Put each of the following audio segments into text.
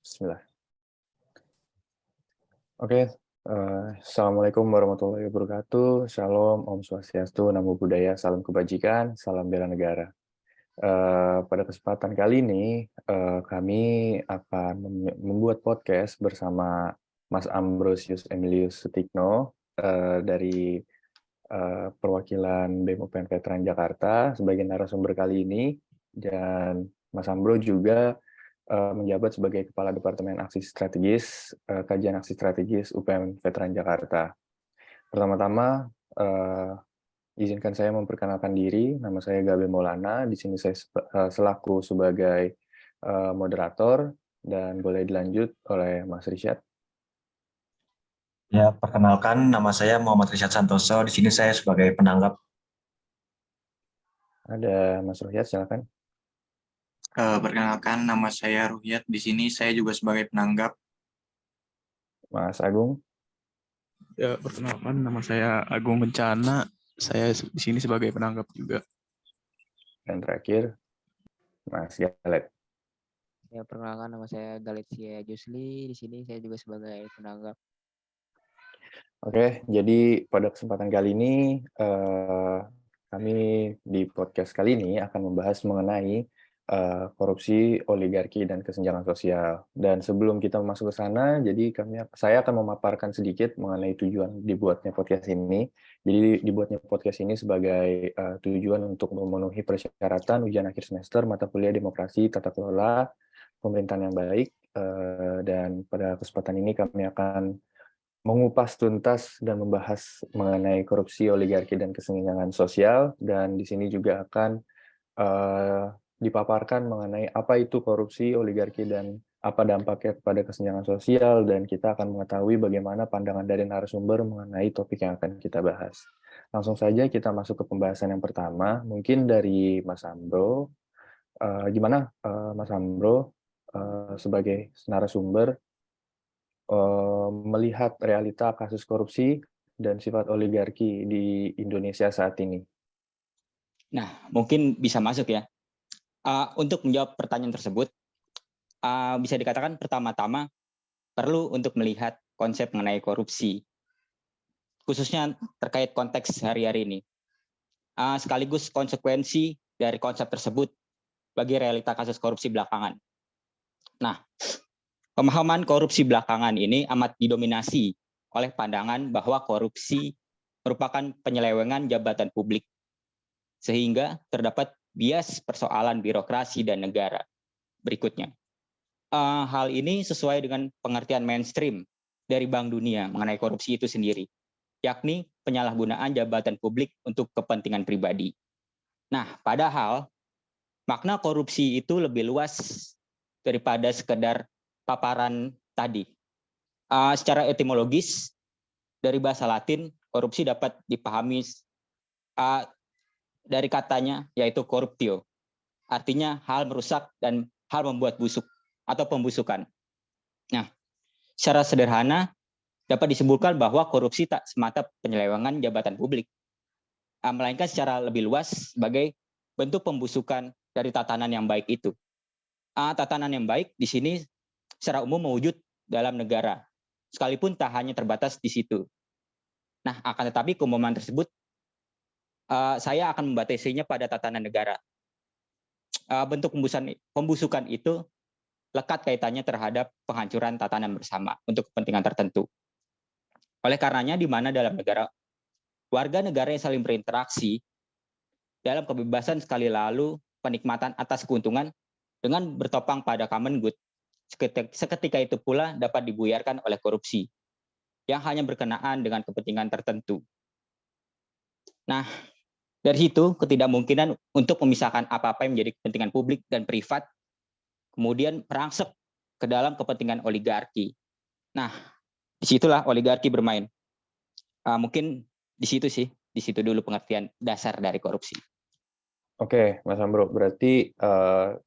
Bismillah. Oke, Assalamualaikum warahmatullahi wabarakatuh. Shalom, Om Swastiastu, Namo Buddhaya, salam kebajikan, salam bela negara. Pada kesempatan kali ini, kami akan membuat podcast bersama Mas Ambrosius Emilius Sutikno dari perwakilan BEM UPN Veteran Jakarta sebagai narasumber kali ini, dan Mas Ambro juga menjabat sebagai Kepala Departemen Aksi Strategis, Kajian Aksi Strategis UPN Veteran Jakarta. Pertama-tama, izinkan saya memperkenalkan diri. Nama saya Gabe Maulana. Di sini saya selaku sebagai moderator, dan boleh dilanjut oleh Mas Rishad. Ya, perkenalkan, nama saya Muhammad Rishad Santoso. Di sini saya sebagai penanggap. Ada Mas Ruhyat, silakan. Perkenalkan, nama saya Ruhyat. Di sini saya juga sebagai penanggap. Mas Agung. Ya, perkenalkan, nama saya Agung Bencana. Saya di sini sebagai penanggap juga. Dan terakhir, Mas Galet. Ya, perkenalkan, nama saya Galetia Jusli. Di sini saya juga sebagai penanggap. Oke, jadi pada kesempatan kali ini, kami di podcast kali ini akan membahas mengenai korupsi, oligarki, dan kesenjangan sosial. Dan sebelum kita masuk ke sana, jadi saya akan memaparkan sedikit mengenai tujuan dibuatnya podcast ini. Jadi dibuatnya podcast ini sebagai tujuan untuk memenuhi persyaratan ujian akhir semester mata kuliah Demokrasi, Tata Kelola, Pemerintahan yang Baik. Dan pada kesempatan ini kami akan mengupas tuntas dan membahas mengenai korupsi, oligarki, dan kesenjangan sosial, dan di sini juga akan dipaparkan mengenai apa itu korupsi, oligarki, dan apa dampaknya kepada kesenjangan sosial, dan kita akan mengetahui bagaimana pandangan dari narasumber mengenai topik yang akan kita bahas. Langsung saja kita masuk ke pembahasan yang pertama, mungkin dari Mas Ambro. Gimana Mas Ambro sebagai narasumber melihat realita kasus korupsi dan sifat oligarki di Indonesia saat ini? Nah, mungkin bisa masuk ya. Untuk menjawab pertanyaan tersebut, bisa dikatakan pertama-tama perlu untuk melihat konsep mengenai korupsi, khususnya terkait konteks hari-hari ini, sekaligus konsekuensi dari konsep tersebut bagi realita kasus korupsi belakangan. Nah, pemahaman korupsi belakangan ini amat didominasi oleh pandangan bahwa korupsi merupakan penyelewengan jabatan publik, sehingga terdapat bias persoalan birokrasi dan negara. Berikutnya, hal ini sesuai dengan pengertian mainstream dari Bank Dunia mengenai korupsi itu sendiri, yakni penyalahgunaan jabatan publik untuk kepentingan pribadi. Nah, padahal makna korupsi itu lebih luas daripada sekedar paparan tadi. Secara etimologis, dari bahasa Latin, korupsi dapat dipahami dari katanya, yaitu corruptio. Artinya hal merusak dan hal membuat busuk atau pembusukan. Nah, secara sederhana dapat disimpulkan bahwa korupsi tak semata penyelewengan jabatan publik, melainkan secara lebih luas sebagai bentuk pembusukan dari tatanan yang baik itu. Tatanan yang baik di sini secara umum mewujud dalam negara, sekalipun tak hanya terbatas di situ. Nah, akan tetapi keumuman tersebut saya akan membatasinya pada tatanan negara. Bentuk pembusukan itu lekat kaitannya terhadap penghancuran tatanan bersama untuk kepentingan tertentu. Oleh karenanya, di mana dalam negara, warga negara yang saling berinteraksi dalam kebebasan sekali lalu penikmatan atas keuntungan dengan bertopang pada common good, seketika itu pula dapat dibuyarkan oleh korupsi yang hanya berkenaan dengan kepentingan tertentu. Nah, dari situ ketidakmungkinan untuk memisahkan apa-apa yang menjadi kepentingan publik dan privat kemudian merangsek ke dalam kepentingan oligarki. Nah, disitulah oligarki bermain. Mungkin di situ dulu pengertian dasar dari korupsi. Oke, Mas Ambro, berarti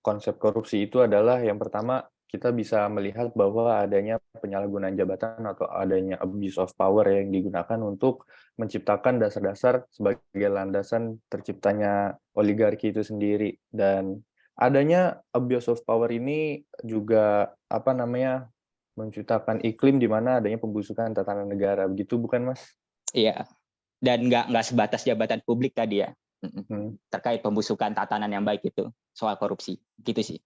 konsep korupsi itu adalah yang pertama kita bisa melihat bahwa adanya penyalahgunaan jabatan atau adanya abuse of power yang digunakan untuk menciptakan dasar-dasar sebagai landasan terciptanya oligarki itu sendiri. Dan adanya abuse of power ini juga apa namanya menciptakan iklim di mana adanya pembusukan tatanan negara, begitu bukan Mas? Iya. Dan nggak sebatas jabatan publik tadi ya. Terkait pembusukan tatanan yang baik itu soal korupsi gitu sih.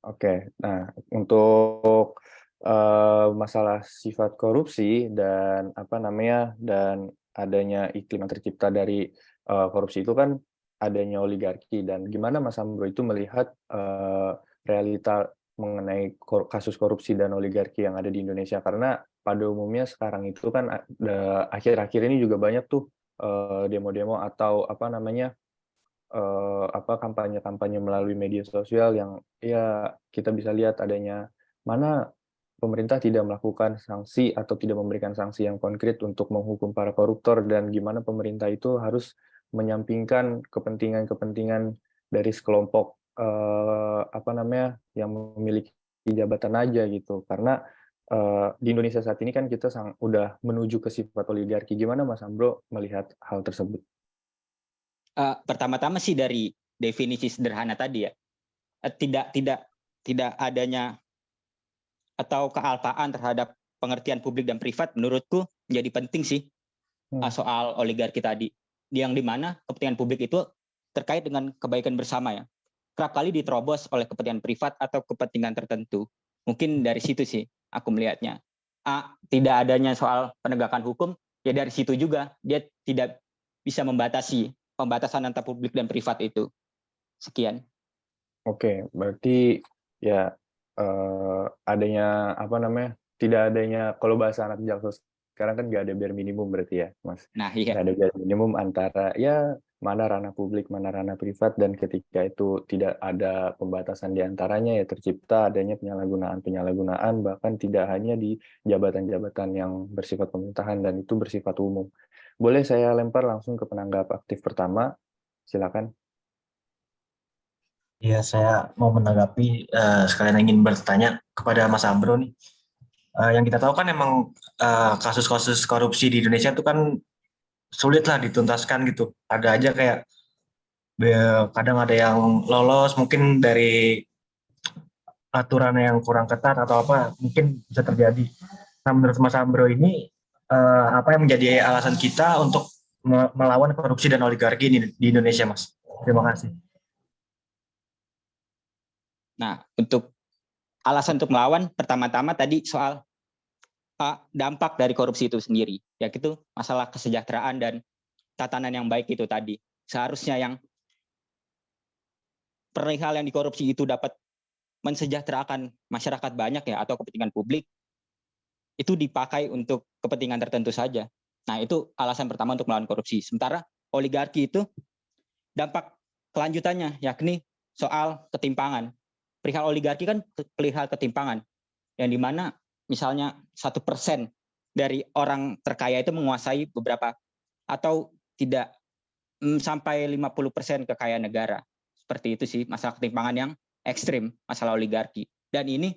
Oke, nah untuk masalah sifat korupsi dan apa namanya dan adanya iklim yang tercipta dari korupsi itu kan adanya oligarki, dan gimana Mas Ambro itu melihat realita mengenai kasus korupsi dan oligarki yang ada di Indonesia, karena pada umumnya sekarang itu kan akhir-akhir ini juga banyak tuh demo-demo atau apa namanya kampanye-kampanye melalui media sosial yang ya kita bisa lihat adanya mana pemerintah tidak melakukan sanksi atau tidak memberikan sanksi yang konkret untuk menghukum para koruptor, dan gimana pemerintah itu harus menyampingkan kepentingan-kepentingan dari sekelompok yang memiliki jabatan aja gitu. Karena di Indonesia saat ini kan kita udah menuju ke sifat oligarki. Gimana Mas Ambro melihat hal tersebut? Pertama-tama sih dari definisi sederhana tadi ya, tidak adanya atau kealpaan terhadap pengertian publik dan privat menurutku menjadi penting sih soal oligarki tadi, yang dimana kepentingan publik itu terkait dengan kebaikan bersama ya, kerap kali diterobos oleh kepentingan privat atau kepentingan tertentu. Mungkin dari situ sih aku melihatnya. Tidak adanya soal penegakan hukum ya, dari situ juga dia tidak bisa membatasi pembatasan antara publik dan privat itu. Sekian. Oke, berarti ya adanya tidak adanya, kalau bahasa anak jaksel sekarang kan nggak ada bare minimum berarti ya, Mas. Nah, iya. Nggak ada bare minimum antara ya mana ranah publik, mana ranah privat, dan ketika itu tidak ada pembatasan di antaranya ya tercipta adanya penyalahgunaan, bahkan tidak hanya di jabatan-jabatan yang bersifat pemerintahan dan itu bersifat umum. Boleh saya lempar langsung ke penanggap aktif pertama, silakan. Ya, saya mau menanggapi sekalian ingin bertanya kepada Mas Ambro nih. Yang kita tahu kan emang kasus-kasus korupsi di Indonesia itu kan sulit lah dituntaskan gitu. Ada aja kayak kadang ada yang lolos mungkin dari aturan yang kurang ketat atau apa, mungkin bisa terjadi. Nah, menurut Mas Ambro ini apa yang menjadi alasan kita untuk melawan korupsi dan oligarki di Indonesia, Mas? Terima kasih. Nah, untuk alasan untuk melawan, pertama-tama tadi soal dampak dari korupsi itu sendiri, yaitu masalah kesejahteraan dan tatanan yang baik itu tadi. Seharusnya yang perihal yang dikorupsi itu dapat mensejahterakan masyarakat banyak ya, atau kepentingan publik, itu dipakai untuk kepentingan tertentu saja. Nah, itu alasan pertama untuk melawan korupsi. Sementara oligarki itu dampak kelanjutannya, yakni soal ketimpangan. Perihal oligarki kan perihal ketimpangan, yang dimana misalnya 1% dari orang terkaya itu menguasai beberapa atau tidak sampai 50% kekayaan negara. Seperti itu sih masalah ketimpangan yang ekstrim, masalah oligarki. Dan ini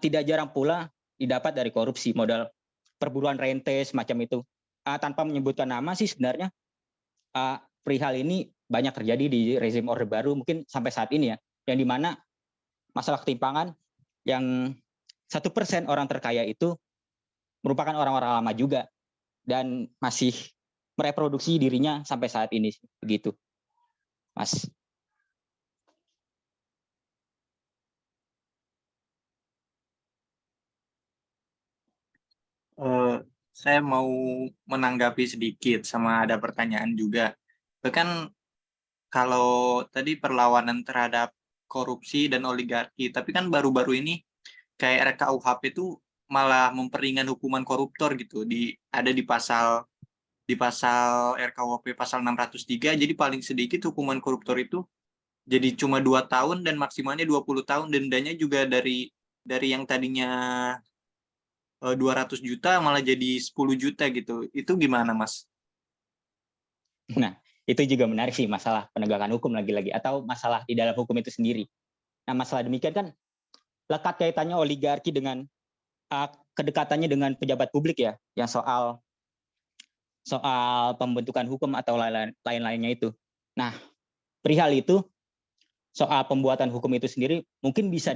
tidak jarang pula didapat dari korupsi, modal perburuan rente semacam itu. Tanpa menyebutkan nama sih sebenarnya perihal ini banyak terjadi di rezim Orde Baru mungkin sampai saat ini ya, yang dimana masalah ketimpangan yang 1% orang terkaya itu merupakan orang-orang lama juga dan masih mereproduksi dirinya sampai saat ini, begitu, Mas. Saya mau menanggapi sedikit sama ada pertanyaan juga. Kan kalau tadi perlawanan terhadap korupsi dan oligarki, tapi kan baru-baru ini kayak RKUHP itu malah memperingan hukuman koruptor gitu. Ada di pasal RKUHP pasal 603, jadi paling sedikit hukuman koruptor itu jadi cuma 2 tahun dan maksimalnya 20 tahun, dendanya juga dari yang tadinya 200 juta malah jadi 10 juta gitu. Itu gimana, Mas? Nah, itu juga menarik sih, masalah penegakan hukum lagi-lagi, atau masalah di dalam hukum itu sendiri. Nah, masalah demikian kan lekat kaitannya oligarki dengan kedekatannya dengan pejabat publik ya, yang soal pembentukan hukum atau lain-lainnya itu. Nah, perihal itu soal pembuatan hukum itu sendiri mungkin bisa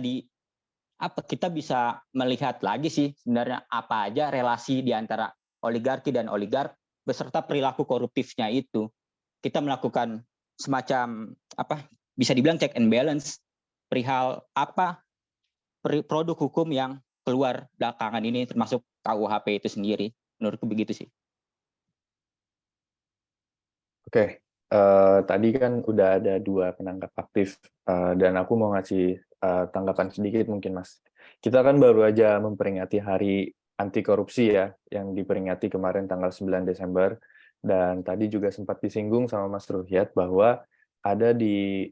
kita bisa melihat lagi sih sebenarnya apa aja relasi di antara oligarki dan oligark beserta perilaku koruptifnya itu. Kita melakukan semacam bisa dibilang check and balance perihal produk hukum yang keluar belakangan ini termasuk KUHP itu sendiri. Menurutku begitu sih. Oke, tadi kan udah ada 2 penanggap aktif, dan aku mau ngasih tanggapan sedikit mungkin, Mas. Kita kan baru aja memperingati Hari Anti Korupsi ya, yang diperingati kemarin tanggal 9 Desember, dan tadi juga sempat disinggung sama Mas Ruhyat bahwa ada di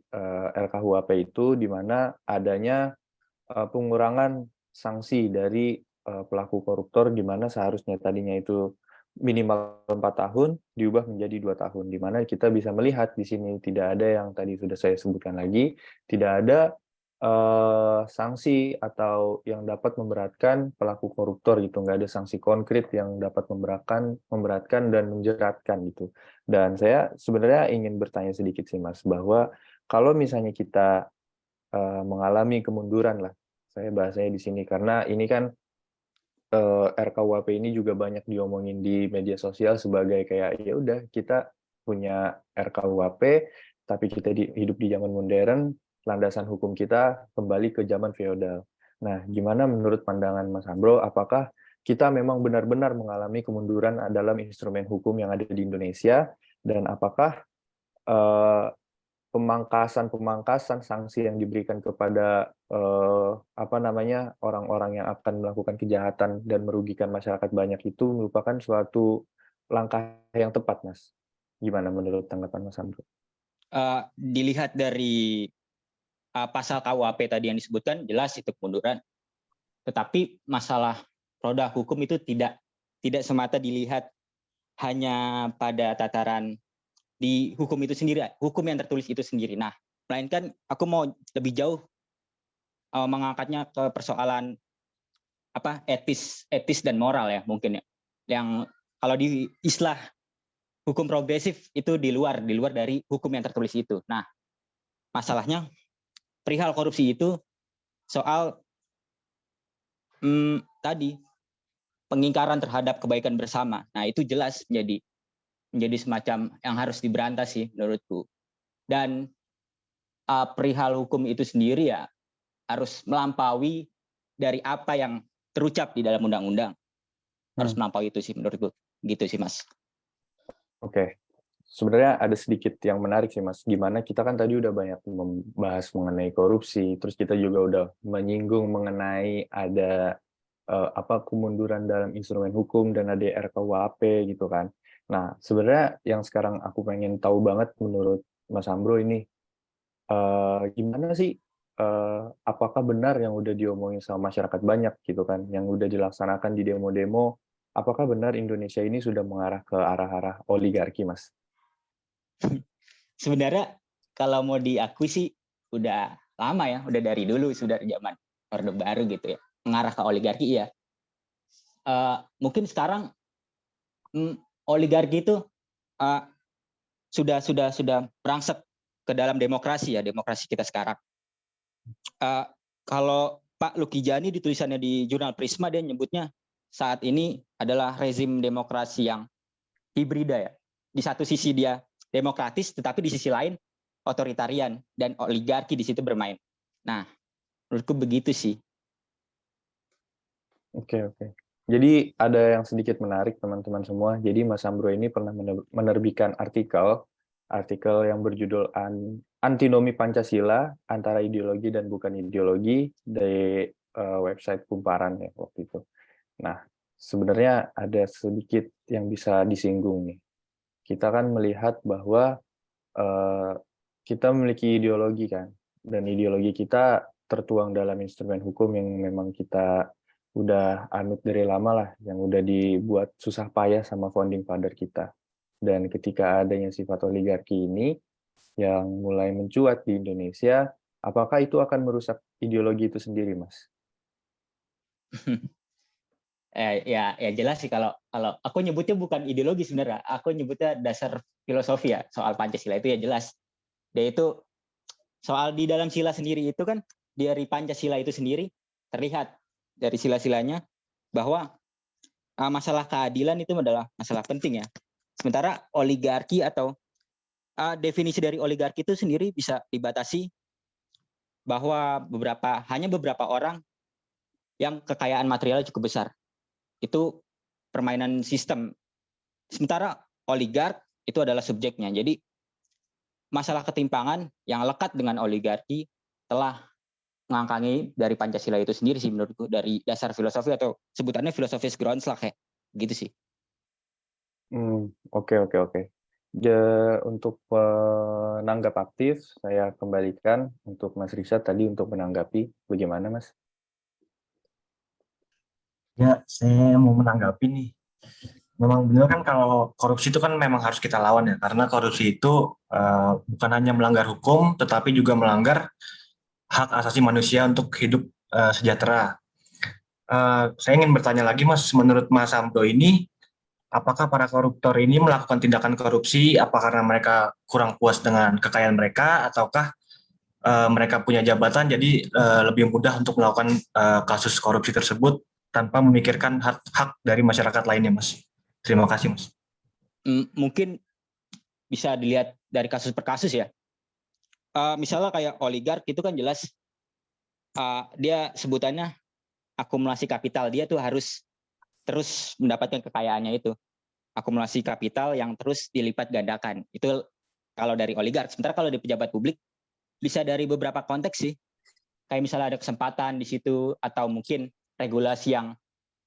RKUHP itu di mana adanya pengurangan sanksi dari pelaku koruptor, di mana seharusnya tadinya itu minimal 4 tahun diubah menjadi 2 tahun, di mana kita bisa melihat di sini tidak ada yang tadi sudah saya sebutkan lagi, tidak ada sanksi atau yang dapat memberatkan pelaku koruptor gitu, nggak ada sanksi konkret yang dapat memberatkan dan menjeratkan gitu. Dan saya sebenarnya ingin bertanya sedikit sih Mas, bahwa kalau misalnya kita mengalami kemunduran lah, saya bahasanya di sini karena ini kan RKUHP ini juga banyak diomongin di media sosial sebagai kayak ya udah kita punya RKUHP tapi kita hidup di zaman modern, landasan hukum kita kembali ke zaman feodal. Nah, gimana menurut pandangan Mas Ambro, apakah kita memang benar-benar mengalami kemunduran dalam instrumen hukum yang ada di Indonesia, dan apakah pemangkasan sanksi yang diberikan kepada orang-orang yang akan melakukan kejahatan dan merugikan masyarakat banyak itu merupakan suatu langkah yang tepat, Mas. Gimana menurut tanggapan Mas Ambro? Dilihat dari pasal KUHP tadi yang disebutkan, jelas itu kemunduran. Tetapi masalah produk hukum itu tidak semata dilihat hanya pada tataran di hukum itu sendiri, hukum yang tertulis itu sendiri. Nah, melainkan aku mau lebih jauh mengangkatnya ke persoalan etis dan moral ya mungkin ya. Yang kalau di istilah hukum progresif itu di luar dari hukum yang tertulis itu. Nah, masalahnya perihal korupsi itu soal tadi pengingkaran terhadap kebaikan bersama. Nah, itu jelas menjadi semacam yang harus diberantas sih menurutku. Dan perihal hukum itu sendiri ya harus melampaui dari apa yang terucap di dalam undang-undang. Harus melampaui itu sih menurutku. Gitu sih, Mas. Oke. Sebenarnya ada sedikit yang menarik sih, Mas. Gimana kita kan tadi udah banyak membahas mengenai korupsi, terus kita juga udah menyinggung mengenai ada kemunduran dalam instrumen hukum dan ada RKUHP gitu kan. Nah, sebenarnya yang sekarang aku pengen tahu banget menurut Mas Ambro ini, gimana sih, apakah benar yang udah diomongin sama masyarakat banyak gitu kan, yang udah dilaksanakan di demo-demo, apakah benar Indonesia ini sudah mengarah ke arah-arah oligarki, Mas? Sebenarnya kalau mau diakui sih udah lama ya, udah dari dulu, sudah zaman Orde Baru gitu ya, mengarah ke oligarki ya. Mungkin sekarang oligarki itu sudah berangsek ke dalam demokrasi ya, demokrasi kita sekarang. Kalau Pak Lukijani di tulisannya di jurnal Prisma, dia nyebutnya saat ini adalah rezim demokrasi yang hibrida ya. Di satu sisi dia demokratis, tetapi di sisi lain otoritarian dan oligarki di situ bermain. Nah, menurutku begitu sih. Oke. Jadi ada yang sedikit menarik teman-teman semua. Jadi Mas Ambro ini pernah menerbitkan artikel yang berjudul Antinomi Pancasila, Antara Ideologi dan Bukan Ideologi di website Kumparan ya waktu itu. Nah, sebenarnya ada sedikit yang bisa disinggung nih. Kita kan melihat bahwa kita memiliki ideologi kan, dan ideologi kita tertuang dalam instrumen hukum yang memang kita udah anut dari lama lah, yang udah dibuat susah payah sama founding father kita. Dan ketika adanya sifat oligarki ini yang mulai mencuat di Indonesia, apakah itu akan merusak ideologi itu sendiri, Mas? Ya jelas sih kalau aku nyebutnya bukan ideologi sebenarnya, aku nyebutnya dasar filosofi ya soal Pancasila itu ya jelas. Dia itu soal di dalam sila sendiri itu kan, dari Pancasila itu sendiri terlihat dari sila-silanya bahwa masalah keadilan itu adalah masalah penting ya. Sementara oligarki atau definisi dari oligarki itu sendiri bisa dibatasi bahwa hanya beberapa orang yang kekayaan materialnya cukup besar. Itu permainan sistem. Sementara oligark itu adalah subjeknya. Jadi masalah ketimpangan yang lekat dengan oligarki telah mengangkangi dari Pancasila itu sendiri sih menurutku, dari dasar filosofi atau sebutannya filosofis Grundslag ya. Gitu sih. Oke. Untuk penanggap aktif, saya kembalikan untuk Mas Rishad tadi untuk menanggapi. Bagaimana, Mas? Ya, saya mau menanggapi nih. Memang benar kan kalau korupsi itu kan memang harus kita lawan ya, karena korupsi itu bukan hanya melanggar hukum, tetapi juga melanggar hak asasi manusia untuk hidup sejahtera. Saya ingin bertanya lagi, Mas, menurut Mas Samdo ini, apakah para koruptor ini melakukan tindakan korupsi, apa karena mereka kurang puas dengan kekayaan mereka, ataukah mereka punya jabatan, jadi lebih mudah untuk melakukan kasus korupsi tersebut tanpa memikirkan hak dari masyarakat lainnya, Mas? Terima kasih, Mas. Mungkin bisa dilihat dari kasus per kasus ya. Misalnya kayak oligark itu kan jelas dia sebutannya akumulasi kapital. Dia tuh harus terus mendapatkan kekayaannya itu. Akumulasi kapital yang terus dilipat gandakan. Itu kalau dari oligark. Sementara kalau di pejabat publik bisa dari beberapa konteks sih. Kayak misalnya ada kesempatan di situ atau mungkin regulasi yang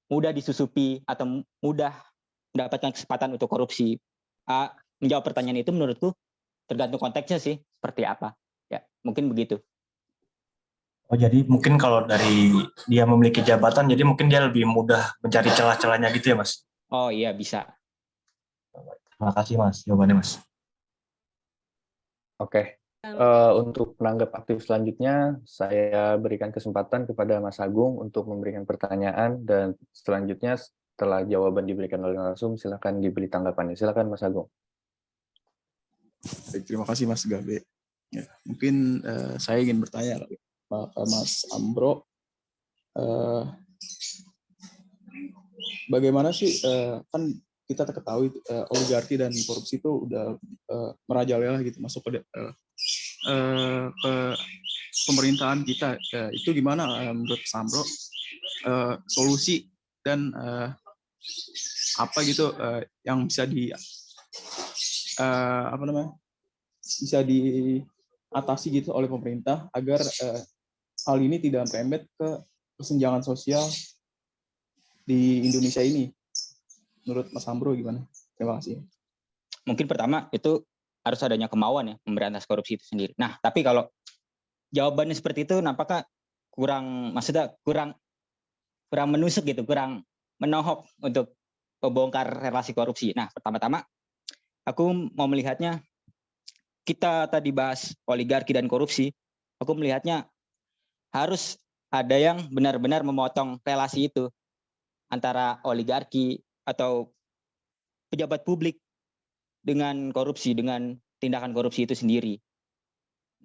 mudah disusupi atau mudah mendapatkan kesempatan untuk korupsi. Menjawab pertanyaan itu menurutku tergantung konteksnya sih seperti apa. Ya, mungkin begitu. Oh, jadi mungkin kalau dari dia memiliki jabatan, jadi mungkin dia lebih mudah mencari celah-celahnya gitu ya, Mas? Oh iya, bisa. Terima kasih, Mas, jawabannya, Mas. Oke. Untuk penanggap aktif selanjutnya, saya berikan kesempatan kepada Mas Agung untuk memberikan pertanyaan, dan selanjutnya setelah jawaban diberikan oleh narasum, silakan diberi tanggapannya. Silakan, Mas Agung. Baik, terima kasih Mas Gabe. Ya, mungkin saya ingin bertanya Pak Mas Ambro, bagaimana sih kan kita ketahui oligarki dan korupsi itu udah merajalela gitu masuk ke pemerintahan kita. Itu gimana menurut Mas Ambro solusi dan apa gitu yang bisa bisa diatasi gitu oleh pemerintah agar hal ini tidak merembet ke kesenjangan sosial di Indonesia ini. Menurut Mas Ambro gimana? Terima kasih. Mungkin pertama itu harus adanya kemauan ya memberantas korupsi itu sendiri. Nah, tapi kalau jawabannya seperti itu nampaknya kurang menusuk gitu, kurang menohok untuk membongkar relasi korupsi. Nah, pertama-tama aku mau melihatnya, kita tadi bahas oligarki dan korupsi, aku melihatnya harus ada yang benar-benar memotong relasi itu antara oligarki atau pejabat publik dengan korupsi, dengan tindakan korupsi itu sendiri.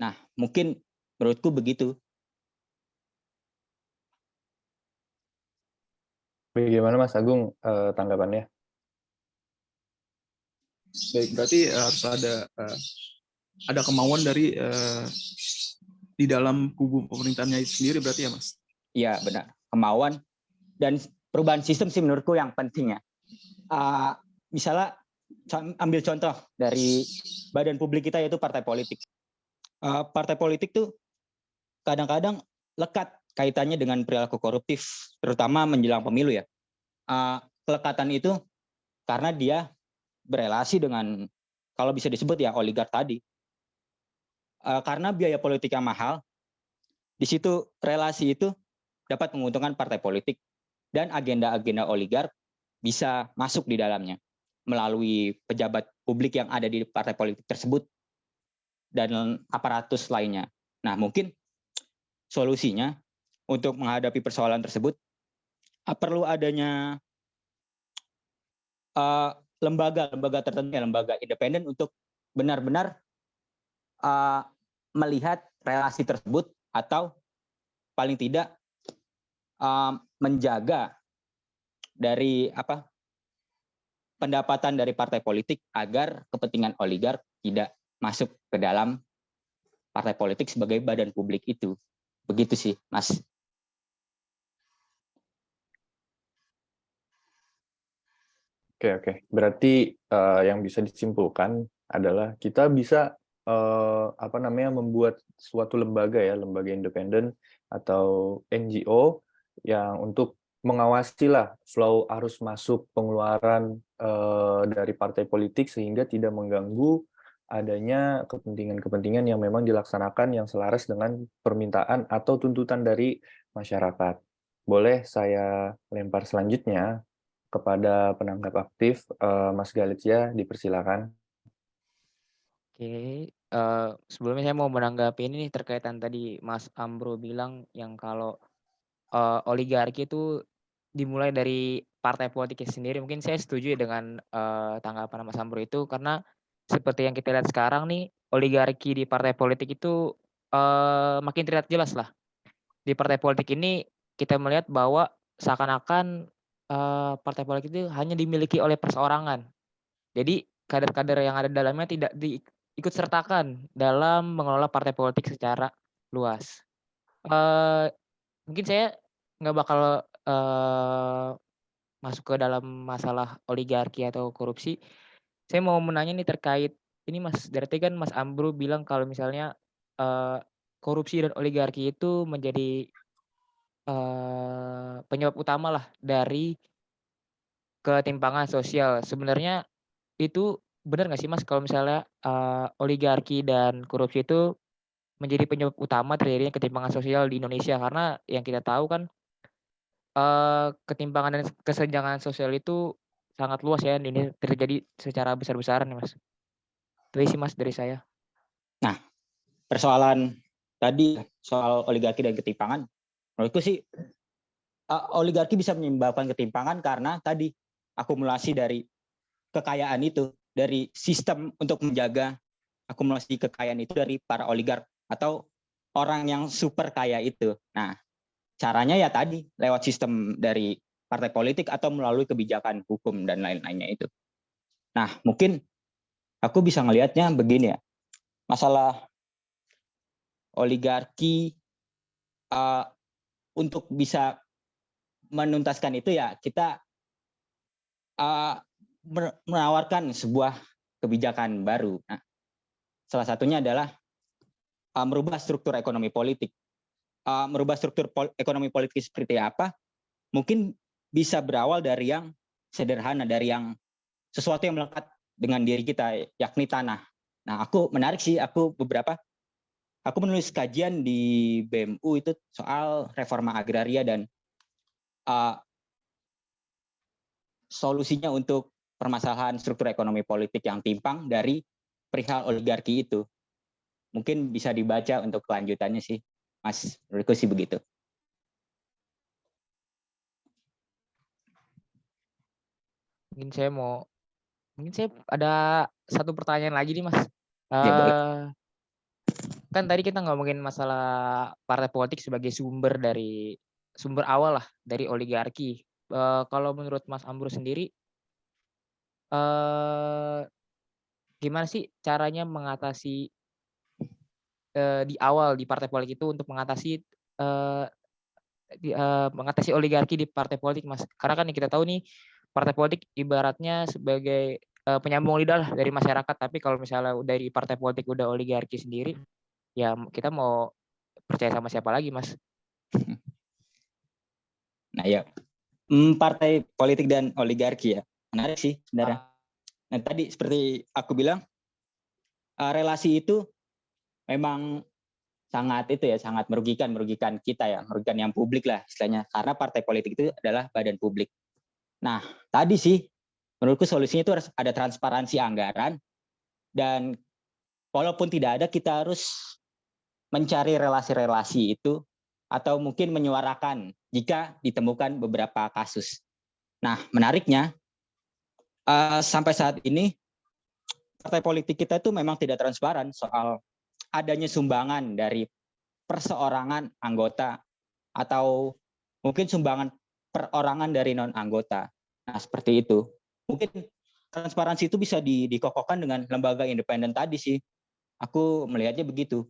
Nah, mungkin menurutku begitu. Bagaimana Mas Agung tanggapannya? Baik, berarti harus ada kemauan dari di dalam kubu pemerintahnya itu sendiri berarti ya Mas? Iya, benar. Kemauan dan perubahan sistem sih menurutku yang penting ya. Misalnya ambil contoh dari badan publik kita yaitu partai politik. Partai politik tuh kadang-kadang lekat kaitannya dengan perilaku koruptif, terutama menjelang pemilu ya. Kelekatan itu karena dia berelasi dengan, kalau bisa disebut ya, oligark tadi. Karena biaya politik yang mahal, di situ relasi itu dapat menguntungkan partai politik dan agenda-agenda oligark bisa masuk di dalamnya melalui pejabat publik yang ada di partai politik tersebut dan aparatus lainnya. Nah, mungkin solusinya untuk menghadapi persoalan tersebut perlu adanya lembaga tertentu, lembaga independen untuk benar-benar melihat relasi tersebut atau paling tidak menjaga dari pendapatan dari partai politik agar kepentingan oligark tidak masuk ke dalam partai politik sebagai badan publik itu. Begitu sih, Mas. Oke. Berarti yang bisa disimpulkan adalah kita bisa membuat suatu lembaga independen atau NGO yang untuk mengawasi lah flow arus masuk pengeluaran dari partai politik sehingga tidak mengganggu adanya kepentingan-kepentingan yang memang dilaksanakan yang selaras dengan permintaan atau tuntutan dari masyarakat. Boleh saya lempar selanjutnya kepada penanggap aktif, Mas Galicia, dipersilakan. Oke, sebelumnya saya mau menanggapi ini nih terkaitan tadi Mas Ambro bilang yang kalau oligarki itu dimulai dari partai politiknya sendiri. Mungkin saya setuju dengan tanggapan Mas Ambro itu karena seperti yang kita lihat sekarang nih, oligarki di partai politik itu makin terlihat jelas lah. Di partai politik ini kita melihat bahwa seakan-akan partai politik itu hanya dimiliki oleh perseorangan. Jadi kader-kader yang ada di dalamnya tidak diikut sertakan dalam mengelola partai politik secara luas. Mungkin saya nggak bakal masuk ke dalam masalah oligarki atau korupsi. Saya mau menanya nih terkait ini Mas, dari tadi kan Mas Ambro bilang kalau misalnya korupsi dan oligarki itu menjadi penyebab utama lah dari ketimpangan sosial. Sebenarnya itu benar nggak sih Mas kalau misalnya oligarki dan korupsi itu menjadi penyebab utama terjadinya ketimpangan sosial di Indonesia? Karena yang kita tahu kan ketimpangan dan kesenjangan sosial itu sangat luas ya, ini terjadi secara besar-besaran nih Mas. Itu sih Mas dari saya. Nah, persoalan tadi soal oligarki dan ketimpangan, menurutku sih oligarki bisa menyebabkan ketimpangan karena tadi akumulasi dari kekayaan itu, dari sistem untuk menjaga akumulasi kekayaan itu dari para oligark atau orang yang super kaya itu. Nah, caranya ya tadi lewat sistem dari partai politik atau melalui kebijakan hukum dan lain-lainnya itu. Nah, mungkin aku bisa ngelihatnya begini ya. Masalah oligarki untuk bisa menuntaskan itu ya kita menawarkan sebuah kebijakan baru. Nah, salah satunya adalah merubah struktur ekonomi politik. Merubah struktur ekonomi politik seperti apa? Mungkin bisa berawal dari yang sederhana, dari yang sesuatu yang melekat dengan diri kita, yakni tanah. Nah, aku menarik sih, aku menulis kajian di BMU itu soal reforma agraria dan solusinya untuk permasalahan struktur ekonomi politik yang timpang dari perihal oligarki itu. Mungkin bisa dibaca untuk kelanjutannya sih, Mas. Menurutku sih begitu. Mungkin saya ada satu pertanyaan lagi nih Mas. Ya, boleh. Kan tadi kita ngomongin masalah partai politik sebagai sumber awal lah dari oligarki. Kalau menurut Mas Ambro sendiri, gimana sih caranya mengatasi di awal di partai politik itu untuk mengatasi oligarki di partai politik, Mas? Karena kan kita tahu nih partai politik ibaratnya sebagai penyambung lidah lah dari masyarakat. Tapi kalau misalnya dari partai politik udah oligarki sendiri, ya kita mau percaya sama siapa lagi, Mas? Nah ya, partai politik dan oligarki ya, menarik sih sebenarnya. Nah tadi seperti aku bilang, relasi itu memang sangat merugikan kita ya, merugikan yang publik lah istilahnya, karena partai politik itu adalah badan publik. Nah tadi sih menurutku solusinya itu harus ada transparansi anggaran, dan walaupun tidak ada, kita harus mencari relasi-relasi itu atau mungkin menyuarakan jika ditemukan beberapa kasus. Nah menariknya sampai saat ini partai politik kita itu memang tidak transparan soal adanya sumbangan dari perseorangan anggota atau mungkin sumbangan perorangan dari non-anggota. Nah, seperti itu. Mungkin transparansi itu bisa dikokohkan dengan lembaga independen tadi sih. Aku melihatnya begitu.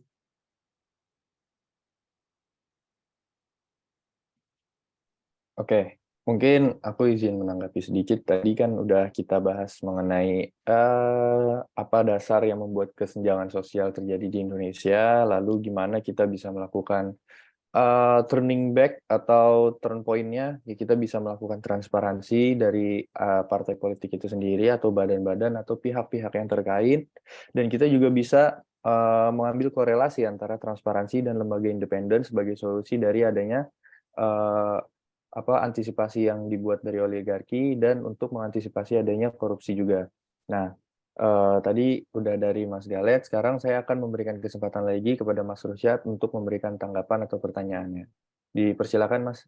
Oke, mungkin aku izin menanggapi sedikit. Tadi kan udah kita bahas mengenai apa dasar yang membuat kesenjangan sosial terjadi di Indonesia, lalu gimana kita bisa melakukan turning back atau turn point-nya, ya kita bisa melakukan transparansi dari partai politik itu sendiri atau badan-badan atau pihak-pihak yang terkait, dan kita juga bisa mengambil korelasi antara transparansi dan lembaga independen sebagai solusi dari adanya antisipasi yang dibuat dari oligarki dan untuk mengantisipasi adanya korupsi juga. Nah, tadi udah dari Mas Galet, sekarang saya akan memberikan kesempatan lagi kepada Mas Rusyad untuk memberikan tanggapan atau pertanyaannya. Dipersilakan, Mas.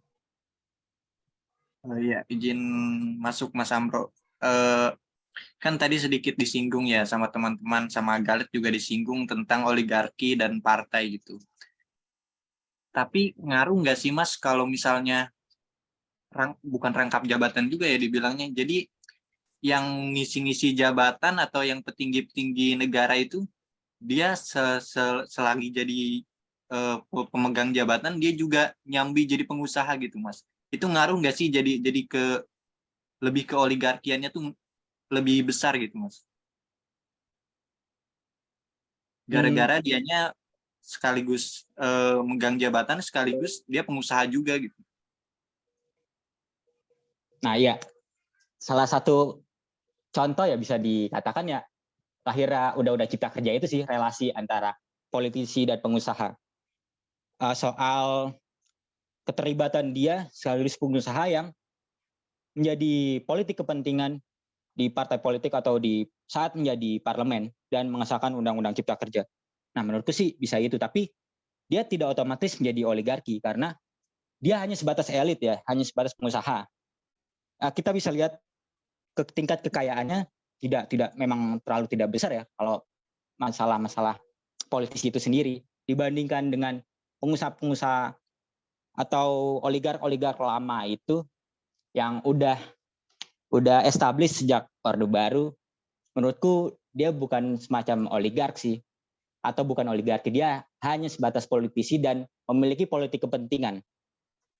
Iya, izin masuk Mas Amro. Kan tadi sedikit disinggung ya sama teman-teman, sama Galet juga disinggung tentang oligarki dan partai gitu. Tapi ngaruh nggak sih Mas kalau misalnya bukan rangkap jabatan juga ya dibilangnya. Jadi yang ngisi-ngisi jabatan atau yang petinggi-petinggi negara itu dia selagi jadi pemegang jabatan dia juga nyambi jadi pengusaha gitu Mas. Itu ngaruh nggak sih jadi lebih ke oligarkiannya tuh lebih besar gitu Mas. Gara-gara dianya sekaligus megang jabatan sekaligus dia pengusaha juga gitu. Nah, ya, salah satu contoh ya bisa dikatakan ya lahirnya undang-undang cipta kerja itu sih, relasi antara politisi dan pengusaha. Soal keterlibatan dia sekaligus pengusaha yang menjadi politik kepentingan di partai politik atau di saat menjadi parlemen dan mengesahkan undang-undang cipta kerja. Nah, menurutku sih bisa itu, tapi dia tidak otomatis menjadi oligarki karena dia hanya sebatas elit ya, hanya sebatas pengusaha. Kita bisa lihat tingkat kekayaannya tidak memang terlalu tidak besar ya kalau masalah politisi itu sendiri dibandingkan dengan pengusaha-pengusaha atau oligark lama itu yang udah established sejak Orde Baru. Menurutku dia bukan semacam oligark sih, atau bukan oligarki, dia hanya sebatas politisi dan memiliki politik kepentingan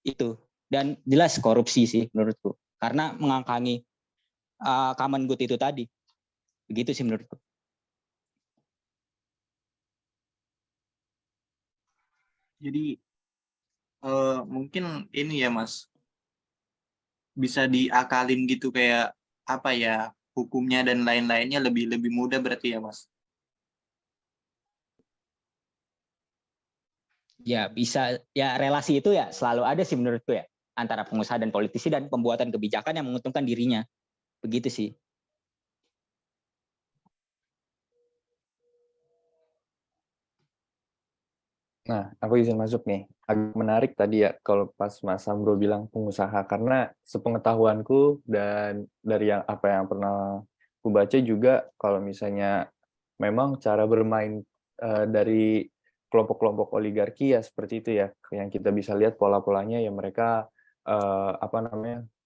itu, dan jelas korupsi sih menurutku karena mengangkangi common good itu tadi. Begitu sih menurutku. Jadi mungkin ini ya Mas, bisa diakalin gitu kayak apa ya, hukumnya dan lain-lainnya lebih mudah berarti ya Mas. Ya bisa, ya relasi itu ya selalu ada sih menurutku ya antara pengusaha dan politisi dan pembuatan kebijakan yang menguntungkan dirinya. Begitu sih. Nah, aku izin masuk nih. Agak menarik tadi ya kalau pas Mas Samro bilang pengusaha, karena sepengetahuanku dan dari apa yang pernah aku baca juga, kalau misalnya memang cara bermain dari kelompok-kelompok oligarki ya seperti itu ya, yang kita bisa lihat pola-polanya ya mereka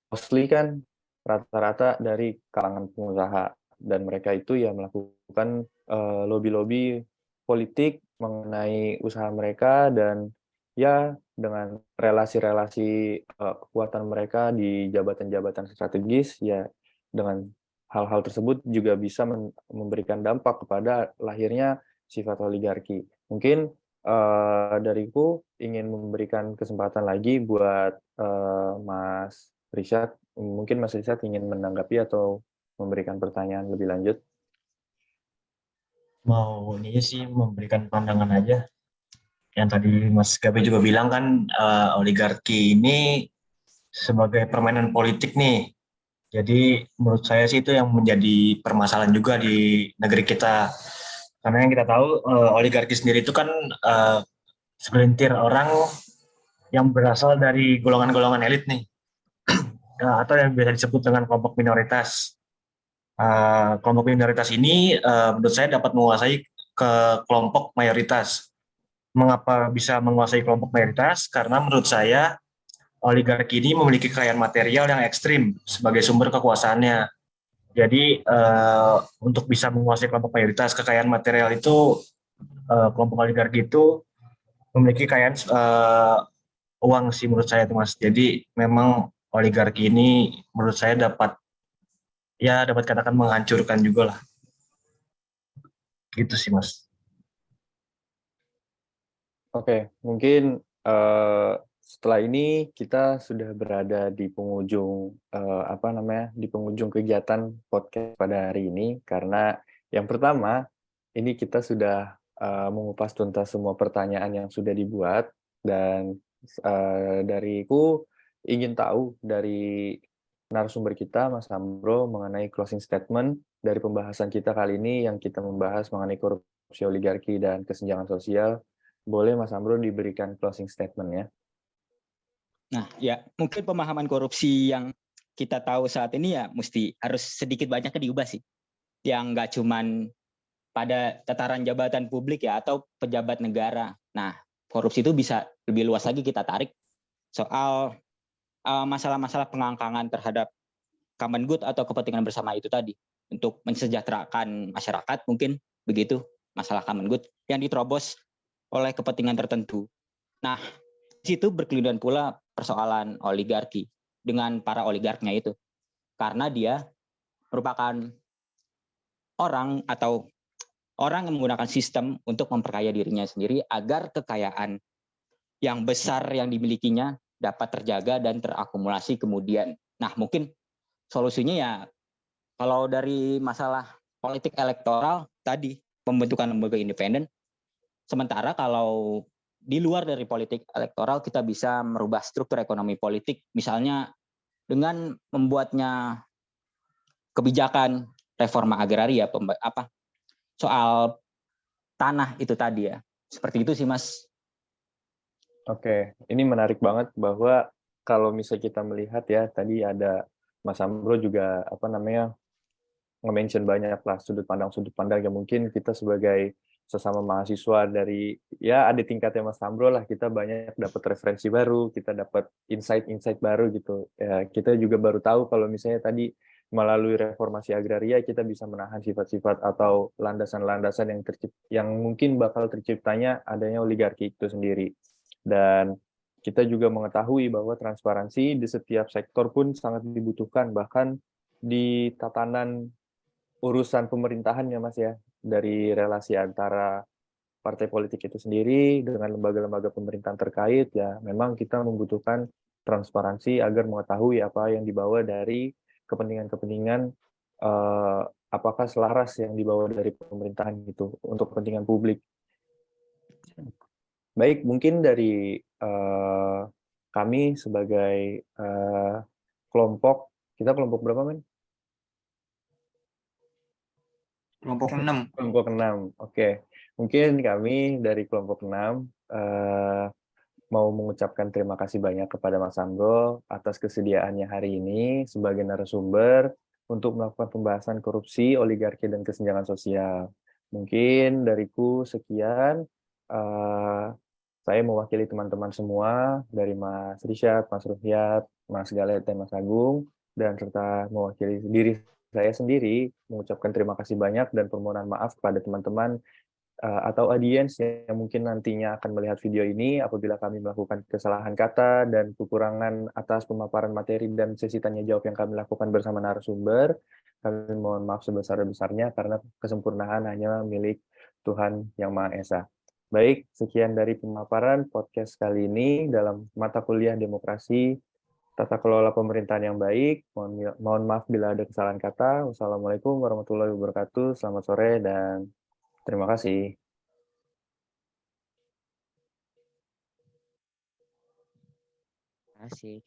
mostly kan rata-rata dari kalangan pengusaha, dan mereka itu ya melakukan lobby-lobby politik mengenai usaha mereka, dan ya dengan relasi-relasi kekuatan mereka di jabatan-jabatan strategis ya, dengan hal-hal tersebut juga bisa memberikan dampak kepada lahirnya sifat oligarki. Mungkin dariku ingin memberikan kesempatan lagi buat Mas Richard. Mungkin Mas Richard ingin menanggapi atau memberikan pertanyaan lebih lanjut. Mau ini sih memberikan pandangan aja. Yang tadi Mas Gabi juga bilang kan oligarki ini sebagai permainan politik nih. Jadi menurut saya sih itu yang menjadi permasalahan juga di negeri kita. Karena yang kita tahu oligarki sendiri itu kan segelintir orang yang berasal dari golongan-golongan elit nih. Atau yang biasa disebut dengan kelompok minoritas. Kelompok minoritas ini menurut saya dapat menguasai ke kelompok mayoritas. mengapa bisa menguasai kelompok mayoritas? Karena menurut saya oligarki ini memiliki kekayaan material yang ekstrim sebagai sumber kekuasaannya. Jadi untuk bisa menguasai kelompok mayoritas, kekayaan material itu kelompok oligarki itu memiliki kekayaan uang sih menurut saya tuh Mas. Jadi memang oligarki ini menurut saya dapat katakan menghancurkan juga lah. Gitu sih Mas. Oke, mungkin setelah ini kita sudah berada di penghujung di penghujung kegiatan podcast pada hari ini, karena yang pertama ini kita sudah mengupas tuntas semua pertanyaan yang sudah dibuat, dan dariku ingin tahu dari narasumber kita Mas Ambro mengenai closing statement dari pembahasan kita kali ini yang kita membahas mengenai korupsi oligarki dan kesenjangan sosial. Boleh Mas Amro diberikan closing statement-nya? Nah, ya mungkin pemahaman korupsi yang kita tahu saat ini ya mesti harus sedikit banyaknya diubah sih. Yang nggak cuman pada tataran jabatan publik ya atau pejabat negara. Nah, korupsi itu bisa lebih luas lagi kita tarik soal masalah-masalah pengangkangan terhadap common good atau kepentingan bersama itu tadi untuk mensejahterakan masyarakat, mungkin begitu masalah common good yang diterobos oleh kepentingan tertentu. Nah, di situ berkelindahan pula persoalan oligarki dengan para oligarknya itu. Karena dia merupakan orang yang menggunakan sistem untuk memperkaya dirinya sendiri agar kekayaan yang besar yang dimilikinya dapat terjaga dan terakumulasi kemudian. Nah, mungkin solusinya ya kalau dari masalah politik elektoral tadi, pembentukan lembaga independen. Sementara kalau di luar dari politik elektoral kita bisa merubah struktur ekonomi politik, misalnya dengan membuatnya kebijakan reforma agraria, soal tanah itu tadi ya. Seperti itu sih Mas. Oke, ini menarik banget bahwa kalau misalnya kita melihat ya, tadi ada Mas Amro juga nge-mention banyak lah sudut pandang yang mungkin kita sebagai sesama mahasiswa dari ya ada tingkatnya Mas Amro lah, kita banyak dapat referensi baru, kita dapat insight baru gitu. Ya, kita juga baru tahu kalau misalnya tadi melalui reformasi agraria kita bisa menahan sifat-sifat atau landasan-landasan yang mungkin bakal terciptanya adanya oligarki itu sendiri. Dan kita juga mengetahui bahwa transparansi di setiap sektor pun sangat dibutuhkan, bahkan di tatanan urusan pemerintahan ya Mas ya, dari relasi antara partai politik itu sendiri dengan lembaga-lembaga pemerintahan terkait, ya memang kita membutuhkan transparansi agar mengetahui apa yang dibawa dari kepentingan-kepentingan, apakah selaras yang dibawa dari pemerintahan itu untuk kepentingan publik. Baik, mungkin dari kami sebagai kelompok, kita kelompok berapa, Men? Kelompok 6. Kelompok 6, oke. Mungkin kami dari kelompok 6 mau mengucapkan terima kasih banyak kepada Mas Anggo atas kesediaannya hari ini sebagai narasumber untuk melakukan pembahasan korupsi, oligarki, dan kesenjangan sosial. Mungkin dariku sekian. Saya mewakili teman-teman semua dari Mas Rishad, Mas Ruhyat, Mas Galet, dan Mas Agung, dan serta mewakili diri saya sendiri mengucapkan terima kasih banyak dan permohonan maaf kepada teman-teman atau audiens yang mungkin nantinya akan melihat video ini apabila kami melakukan kesalahan kata dan kekurangan atas pemaparan materi dan sesi tanya jawab yang kami lakukan bersama narasumber. Kami mohon maaf sebesar-besarnya karena kesempurnaan hanya milik Tuhan Yang Maha Esa. Baik, sekian dari pemaparan podcast kali ini dalam mata kuliah Demokrasi Tata Kelola Pemerintahan yang Baik. Mohon maaf bila ada kesalahan kata. Wassalamualaikum warahmatullahi wabarakatuh. Selamat sore dan terima kasih. Kasih.